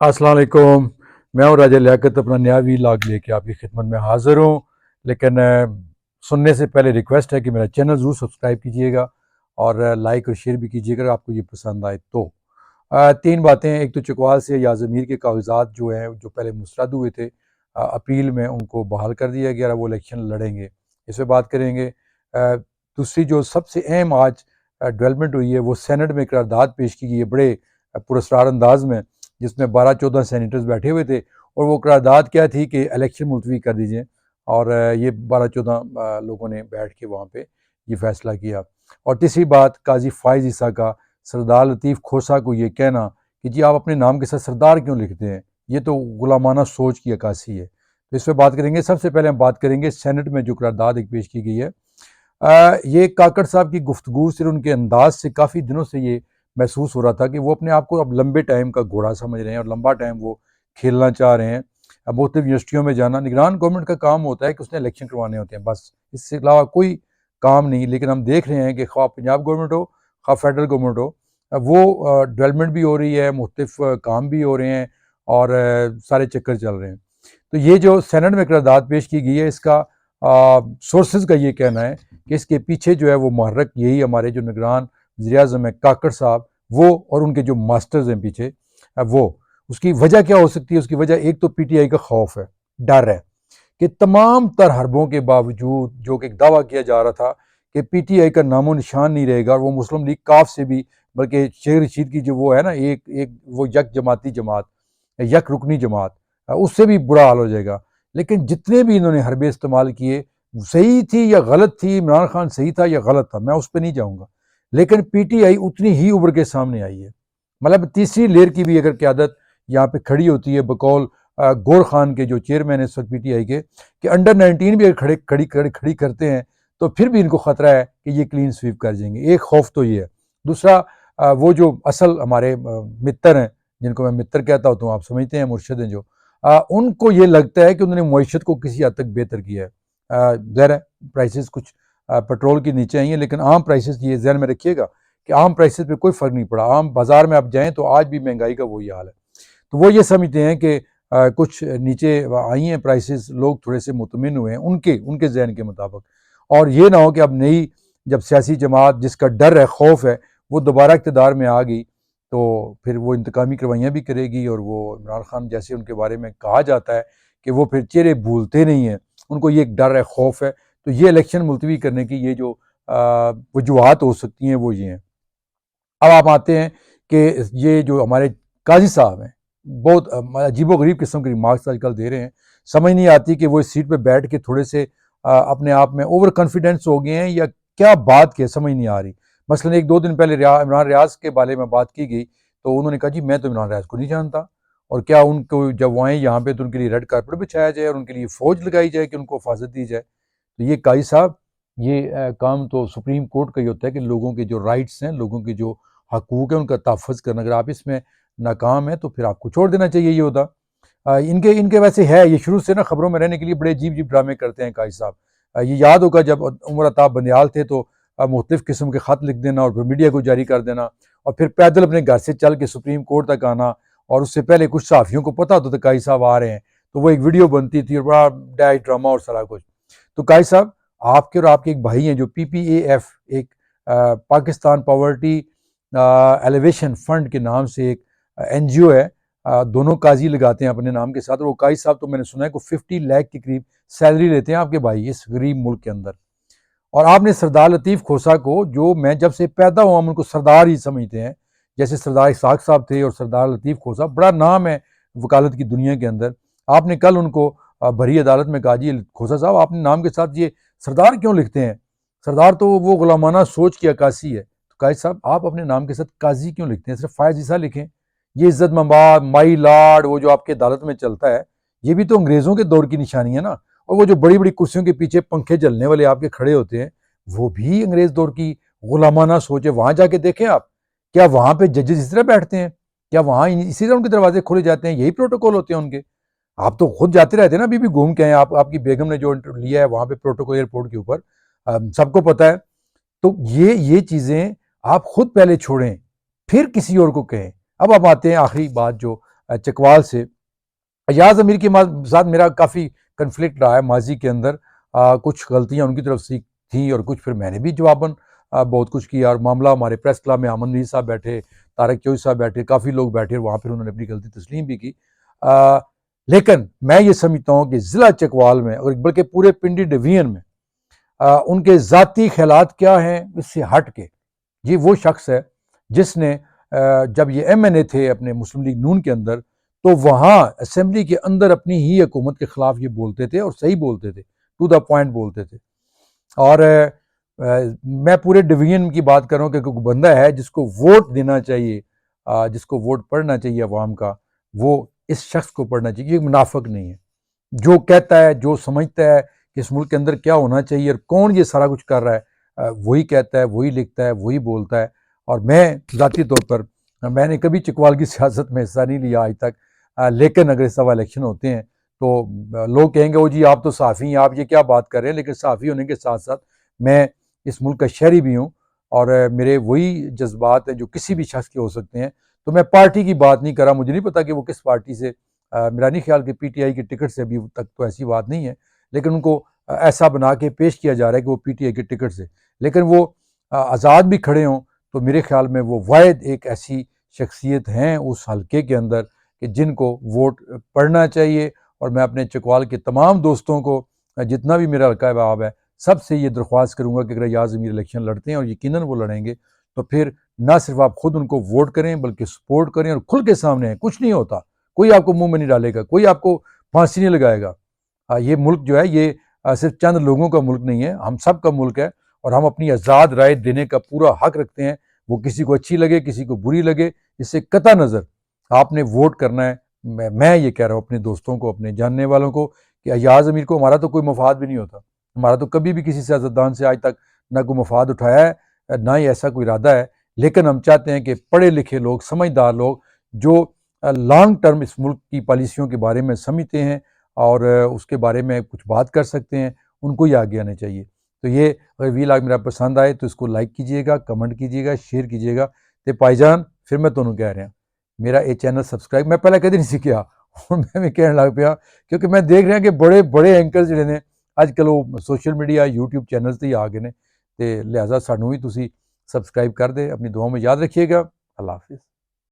अस्सलाम वालेकुम। मैं हूँ राजा लियाकत, अपना नया वीलॉग लेके आपकी खिदमत में हाज़िर हूँ। लेकिन सुनने से पहले रिक्वेस्ट है कि मेरा चैनल ज़रूर सब्सक्राइब कीजिएगा और लाइक और शेयर भी कीजिएगा अगर आपको ये पसंद आए तो। तीन बातें, एक तो चकवाल से या ज़मीर के कागजात जो हैं जो पहले मुस्तरद हुए थे अपील में, उनको बहाल कर दिया गया, वो इलेक्शन लड़ेंगे, इस पर बात करेंगे। दूसरी जो सबसे अहम आज डेवलपमेंट हुई है वो सेनेट में करारदाद पेश की गई है बड़े पुरस्कार अंदाज में, जिसमें 12-14 सेनेटर्स बैठे हुए थे और वो करारदाद क्या थी कि इलेक्शन मुलतवी कर दीजिए। और ये 12-14 लोगों ने बैठ के वहाँ पे ये फैसला किया। और तीसरी बात, काजी फ़ाइज़ ईसा का सरदार लतीफ़ खोसा को ये कहना कि जी आप अपने नाम के साथ सरदार क्यों लिखते हैं, ये तो गुलामाना सोच की अक्कासी है। तो इस पर बात करेंगे। सबसे पहले हम बात करेंगे सेनेट में जो करारदाद एक पेश की गई है। ये काकड़ साहब की गुफ्तगू से, उनके अंदाज से काफ़ी दिनों से ये महसूस हो रहा था कि वो अपने आप को अब लंबे टाइम का घोड़ा समझ रहे हैं और लंबा टाइम वो खेलना चाह रहे हैं। अब मुख्तलिफ यूनिवर्सिटियों में जाना, निगरान गवर्नमेंट का काम होता है कि उसने इलेक्शन करवाने होते हैं, बस इससे अलावा कोई काम नहीं। लेकिन हम देख रहे हैं कि ख्वाह पंजाब गवर्नमेंट हो ख्वाह फेडरल गवर्नमेंट हो, वो डेवलपमेंट भी हो रही है, मुख्तलिफ काम भी हो रहे हैं और सारे चक्कर चल रहे हैं। तो ये जो सेनेट में करारदाद पेश की गई है, इसका सोर्सेज का ये कहना है कि इसके पीछे जो है वो महर्रक यही हमारे जो निगरान वज़ीर-ए-आज़म है काकड़ साहब, वो और उनके जो मास्टर्स हैं पीछे, वो। उसकी वजह क्या हो सकती है? उसकी वजह एक तो पीटीआई का खौफ है, डर है कि तमाम तर हरबों के बावजूद जो कि एक दावा किया जा रहा था कि पीटीआई का नामो निशान नहीं रहेगा, और वो मुस्लिम लीग काफ से भी, बल्कि शेख रशीद की जो वो है ना, एक एक वो यक जमाती जमात, यक रुकनी जमात, उससे भी बुरा हाल हो जाएगा। लेकिन जितने भी इन्होंने हरबे इस्तेमाल किए, सही थी या गलत थी, इमरान खान सही था या गलत था, मैं उस पर नहीं जाऊँगा। लेकिन पीटीआई उतनी ही उभर के सामने आई है। मतलब तीसरी लेयर की भी अगर क़यादत यहाँ पे खड़ी होती है बकौल गौर खान के, जो चेयरमैन है इस वक्त पीटीआई के, कि अंडर 19 भी अगर खड़ी करते हैं तो फिर भी इनको ख़तरा है कि ये क्लीन स्वीप कर जाएंगे। एक खौफ तो ये है। दूसरा, वो जो असल हमारे मित्र हैं, जिनको मैं मित्र कहता हूँ, तो आप समझते हैं मुर्शद हैं जो, उनको ये लगता है कि उन्होंने मईशत को किसी हद तक बेहतर किया है। ज़ाहिर है प्राइसेस कुछ पेट्रोल के नीचे आई हैं, लेकिन आम प्राइसेस ये ज़हन में रखिएगा कि आम प्राइसेस पे कोई फ़र्क नहीं पड़ा। आम बाज़ार में आप जाएँ तो आज भी महंगाई का वही हाल है। तो वो ये समझते हैं कि कुछ नीचे आई हैं प्राइसेस, लोग थोड़े से मुतमिन हुए हैं उनके उनके ज़हन के मुताबिक। और ये ना हो कि अब नई जब सियासी जमात, जिसका डर है, खौफ है, वो दोबारा इक़्तिदार में आ गई, तो फिर वो इंतकामी कार्रवाइयाँ भी करेगी। और वो इमरान खान जैसे उनके बारे में कहा जाता है कि वो फिर चेहरे भूलते नहीं हैं, उनको ये एक डर है, खौफ है। तो ये इलेक्शन मुलतवी करने की ये जो वजूहात हो सकती हैं वो ये हैं। अब आप आते हैं कि ये जो हमारे काजी साहब हैं, बहुत अजीबो-गरीब किस्म के रिमार्क्स आजकल दे रहे हैं। समझ नहीं आती कि वो इस सीट पे बैठ के थोड़े से अपने आप में ओवर कॉन्फिडेंस हो गए हैं या क्या बात की है, समझ नहीं आ रही। मसलन 1-2 दिन पहले इमरान रियाज़ के बारे में बात की गई, तो उन्होंने कहा जी मैं तो इमरान रियाज़ को नहीं जानता, और क्या उनको जब वो आएँ यहाँ पे तो उनके लिए रेड कारपेट बिछाया जाए और उनके लिए फ़ौज लगाई जाए कि उनको इफ़ाज़त दी जाए। तो ये काजी साहब, ये काम तो सुप्रीम कोर्ट का ही होता है कि लोगों के जो राइट्स हैं, लोगों के जो हकूक़ है, उनका तहफ़्फ़ुज़ करना। अगर आप इसमें नाकाम हैं तो फिर आपको छोड़ देना चाहिए ये ओहदा। इनके इनके वैसे है, ये शुरू से ना खबरों में रहने के लिए बड़े अजीब-अजीब ड्रामे करते हैं काजी साहब। ये याद होगा जब उमर अताब बंदियाल थे तो मुख्तलिफ़ किस्म के ख़त लिख देना और फिर मीडिया को जारी कर देना, और फिर पैदल अपने घर से चल के सुप्रीम कोर्ट तक आना, और उससे पहले कुछ सहाफ़ियों को पता होता था काजी साहब आ रहे हैं, तो वो एक वीडियो बनती थी और बड़ा डायट ड्रामा और सारा कुछ। तो काजी साहब, आपके और आपके एक भाई हैं जो पीपीएएफ, एक पाकिस्तान पॉवर्टी एलिवेशन फंड के नाम से एक एनजीओ है, दोनों काजी लगाते हैं अपने नाम के साथ। और वो काजी साहब तो मैंने सुना है कि 50 लाख के करीब सैलरी लेते हैं आपके भाई इस गरीब मुल्क के अंदर। और आपने सरदार लतीफ़ खोसा को, जो मैं जब से पैदा हुआ हम उनको सरदार ही समझते हैं, जैसे सरदार इसाक साहब थे और सरदार लतीफ़ खोसा, बड़ा नाम है वकालत की दुनिया के अंदर। आपने कल उनको भरी अदालत में कहा जी खोसा साहब, आपने नाम के साथ ये सरदार क्यों लिखते हैं? सरदार तो वो गुलामाना सोच की अक्कासी है। तो काजी साहब, आप अपने नाम के साथ काजी क्यों लिखते हैं? सिर्फ फ़ायज़ ईसा लिखें। ये इज़्ज़त मबाद, माई लॉर्ड, वो जो आपकी अदालत में चलता है, ये भी तो अंग्रेज़ों के दौर की निशानी है ना। और वो जो बड़ी-बड़ी कुर्सियों के पीछे पंखे जलने वाले आपके खड़े होते हैं, वो भी अंग्रेज़ दौर की गुलामाना सोच है। वहाँ जाके देखें आप, क्या वहाँ पे जजेस इस तरह बैठते हैं? क्या वहाँ इसी तरह उनके दरवाजे खोले जाते हैं? यही प्रोटोकॉल होते हैं उनके? आप तो खुद जाते रहते हैं ना, अभी भी घूम के आए, आप आपकी बेगम ने जो लिया है वहाँ पे प्रोटोकॉल एयरपोर्ट के ऊपर, सबको पता है। तो ये चीज़ें आप खुद पहले छोड़ें, फिर किसी और को कहें। अब आप आते हैं आखिरी बात जो चकवाल से। अयाज अमीर के साथ मेरा काफ़ी कन्फ्लिक्ट रहा है माजी के अंदर। कुछ गलतियाँ उनकी तरफ से थी और कुछ फिर मैंने भी जवाबन बहुत कुछ किया। और मामला हमारे प्रेस क्लब में अमन मीर साहब बैठे, तारक चौधरी साहब बैठे, काफ़ी लोग बैठे, वहाँ पर उन्होंने अपनी गलती तस्लीम भी की। लेकिन मैं ये समझता हूँ कि ज़िला चकवाल में और बल्कि पूरे पिंडी डिवीजन में उनके ज़ाती ख्यालात क्या हैं इससे हट के ये वो शख्स है जिसने जब ये MNA थे अपने मुस्लिम लीग नून के अंदर, तो वहाँ असेंबली के अंदर अपनी ही हुकूमत के ख़िलाफ़ ये बोलते थे और सही बोलते थे, टू द पॉइंट बोलते थे। और मैं पूरे डिवीजन की बात कर रहा हूँ कि कोई बंदा है जिसको वोट देना चाहिए, जिसको वोट पढ़ना चाहिए अवाम का, वो इस शख्स को पढ़ना चाहिए। ये मुनाफिक नहीं है, जो कहता है, जो समझता है कि इस मुल्क के अंदर क्या होना चाहिए और कौन ये सारा कुछ कर रहा है, वही कहता है, वही लिखता है, वही बोलता है। और मैं ज़ाती तौर पर मैंने कभी चकवाल की सियासत में हिस्सा नहीं लिया आज तक, लेकिन अगर इस दफ़ा इलेक्शन होते हैं तो लोग कहेंगे वो जी आप तो सहाफ़ी हैं, आप ये क्या बात कर रहे हैं। लेकिन सहाफ़ी होने के साथ साथ मैं इस मुल्क का शहरी भी हूँ और मेरे वही जज्बात हैं जो किसी भी शख्स के हो सकते हैं। तो मैं पार्टी की बात नहीं कर रहा, मुझे नहीं पता कि वो किस पार्टी से, मेरा नहीं ख्याल कि PTI की टिकट से अभी तक तो ऐसी बात नहीं है, लेकिन उनको ऐसा बना के पेश किया जा रहा है कि वो PTI की टिकट से, लेकिन वो आज़ाद भी खड़े हों तो मेरे ख्याल में वो वाहिद एक ऐसी शख्सियत हैं उस हल्के के अंदर कि जिनको वोट पढ़ना चाहिए। और मैं अपने चकवाल के तमाम दोस्तों को, जितना भी मेरा हल्का बाब है, सबसे ये दरख्वास्त करूँगा कि अगर अयाज अमीर इलेक्शन लड़ते हैं और यकीनन वो लड़ेंगे, तो फिर ना सिर्फ आप खुद उनको वोट करें बल्कि सपोर्ट करें और खुल के सामने हैं। कुछ नहीं होता, कोई आपको मुंह में नहीं डालेगा, कोई आपको फांसी नहीं लगाएगा। ये मुल्क जो है ये सिर्फ चंद लोगों का मुल्क नहीं है, हम सब का मुल्क है और हम अपनी आज़ाद राय देने का पूरा हक रखते हैं। वो किसी को अच्छी लगे, किसी को बुरी लगे, इससे कता नज़र आपने वोट करना है। मैं ये कह रहा हूँ अपने दोस्तों को, अपने जानने वालों को, कि अयाज अमीर को हमारा तो कोई मफाद भी नहीं होता, हमारा तो कभी भी किसी सियासतदान से आज तक ना कोई मफाद उठाया है, ना ही ऐसा कोई इरादा है। लेकिन हम चाहते हैं कि पढ़े लिखे लोग, समझदार लोग, जो लॉन्ग टर्म इस मुल्क की पॉलिसियों के बारे में समझते हैं और उसके बारे में कुछ बात कर सकते हैं, उनको ही आगे आने चाहिए। तो ये अगर व्लॉग मेरा पसंद आए तो इसको लाइक कीजिएगा, कमेंट कीजिएगा, शेयर कीजिएगा। तो भाईजान फिर मैं तुहानू कह रहा, मेरा ये चैनल सबसक्राइब मैं पहले कभी नहीं सीखा और मैं भी कहने लग पाया, क्योंकि मैं देख रहा कि बड़े बड़े एंकर जिहड़े ने अजकल वो सोशल मीडिया यूट्यूब चैनल से ही आ गए ने, तो लिहाजा सानू भी तुसी सबसक्राइब कर दे। अपनी दुआ में याद रखिएगा। अल्लाह हाफिज़।